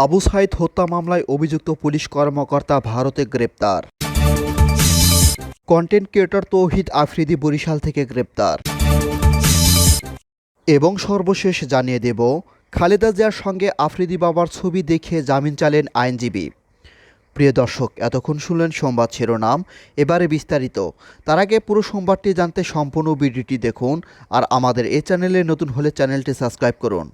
আবু সাইদ হত্যা মামলায় অভিযুক্ত পুলিশ কর্মকর্তা ভারতে গ্রেপ্তার। কন্টেন্ট ক্রিয়েটর তৌহিদ আফ্রিদি বরিশাল থেকে গ্রেপ্তার। এবং সর্বশেষ জানিয়ে দেব, খালেদা জিয়ার সঙ্গে আফ্রিদি বাবার ছবি দেখে জামিন চাইলেন আইনজীবী। প্রিয় দর্শক, এতক্ষণ শুনলেন সংবাদ শিরোনাম, এবারে বিস্তারিত। তার আগে পুরো সংবাদটি জানতে সম্পূর্ণ ভিডিওটি দেখুন, আর আমাদের এই চ্যানেলে নতুন হলে চ্যানেলটি সাবস্ক্রাইব করুন।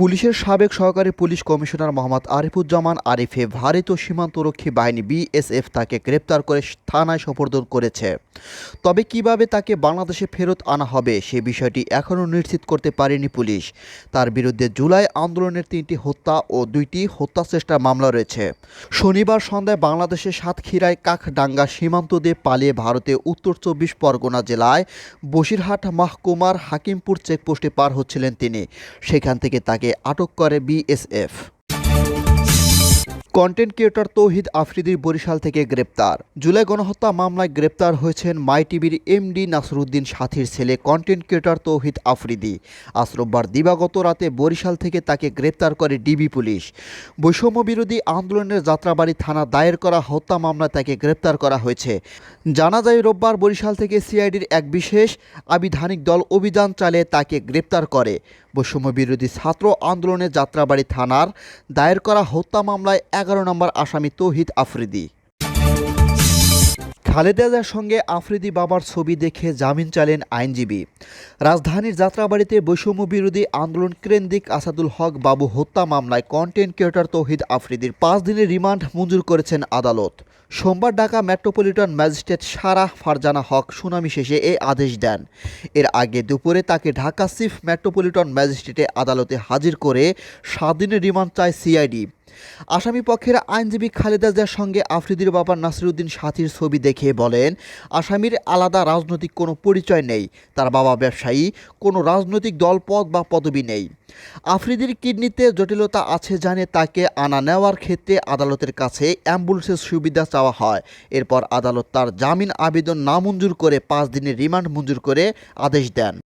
পুলিশের সাবেক সহকারী পুলিশ কমিশনার মোহাম্মদ আরিফুজ্জামান আরিফে ভারতীয় সীমান্তরক্ষী বাহিনী বিএসএফ তাকে গ্রেপ্তার করে থানায় সোপর্দ করেছে। তবে কিভাবে তাকে বাংলাদেশে ফেরত আনা হবে সে বিষয়টি এখনও নিশ্চিত করতে পারেনি পুলিশ। তার বিরুদ্ধে জুলাই আন্দোলনের 3টি হত্যা ও 2টি হত্যাচেষ্টার মামলা রয়েছে। শনিবার সন্ধ্যায় বাংলাদেশের সাতক্ষীরায় কাখডাঙ্গা সীমান্ত দিয়ে পালিয়ে ভারতে উত্তর 24 পরগনা জেলায় বসিরহাট মহকুমার হাকিমপুর চেকপোস্টে পার হচ্ছিলেন তিনি। সেখান থেকে তাকে আটক করে বিএসএফ। কন্টেন্ট ক্রিয়েটর তৌহিদ আফ্রিদির বরিশাল থেকে গ্রেপ্তার। জুলাই গণহত্যা মামলায় গ্রেপ্তার হয়েছেন মাই টিভির এমডি নাসরুদ্দিন সাথীর ছেলে কন্টেন্ট ক্রিয়েটর তৌহিদ আফ্রিদি। আজ রোববার দিবাগত রাতে বরিশাল থেকে তাকে গ্রেপ্তার করে ডিবি পুলিশ। বৈষম্য বিরোধী আন্দোলনের যাত্রাবাড়ি থানা দায়ের করা হত্যা মামলায় তাকে গ্রেপ্তার করা হয়েছে। জানা যায়, রোববার বরিশাল থেকে সিআইডির এক বিশেষ আবিধানিক দল অভিযান চালিয়ে তাকে গ্রেপ্তার করে। বৈষম্য বিরোধী ছাত্র আন্দোলনের যাত্রাবাড়ি থানার দায়ের করা হত্যা মামলায় 11 নম্বর আসামি তৌহিদ আফ্রিদি। খালেদা জিয়ার সঙ্গে আফ্রিদি বাবার ছবি দেখে জামিন চাইলেন আইনজীবী। রাজধানীর যাত্রাবাড়িতে বৈষম্য বিরোধী আন্দোলন কেন্দ্রিক আসাদুল হক বাবু হত্যা মামলায় কন্টেন্ট ক্রিয়েটর তৌহিদ আফ্রিদির 5 দিনের রিমান্ড মঞ্জুর করেছেন আদালত। সোমবার ঢাকা মেট্রোপলিটন ম্যাজিস্ট্রেট সারাহ ফারজানা হক শুনানি শেষে এই আদেশ দেন। এর আগে দুপুরে তাকে ঢাকা চিফ মেট্রোপলিটন ম্যাজিস্ট্রেটে আদালতে হাজির করে 7 দিনের রিমান্ড চায় সিআইডি। আসামি পক্ষের আইনজীবী খালেদা জিয়ার সঙ্গে আফ্রিদির বাবা নাসিরুদ্দিন সাথীর ছবি দেখে বলেন, আসামির আলাদা রাজনৈতিক কোনো পরিচয় নেই, তার বাবা ব্যবসায়ী, কোনো রাজনৈতিক দল পদ বা পদবি নেই। আফ্রিদির কিডনিতে জটিলতা আছে জানে তাকে আনা নেওয়ার ক্ষেত্রে আদালতের কাছে অ্যাম্বুলেন্সের সুবিধা চাওয়া হয়। এরপর আদালত তার জামিন আবেদন নামঞ্জুর করে 5 দিনের রিমান্ড মঞ্জুর করে আদেশ দেন।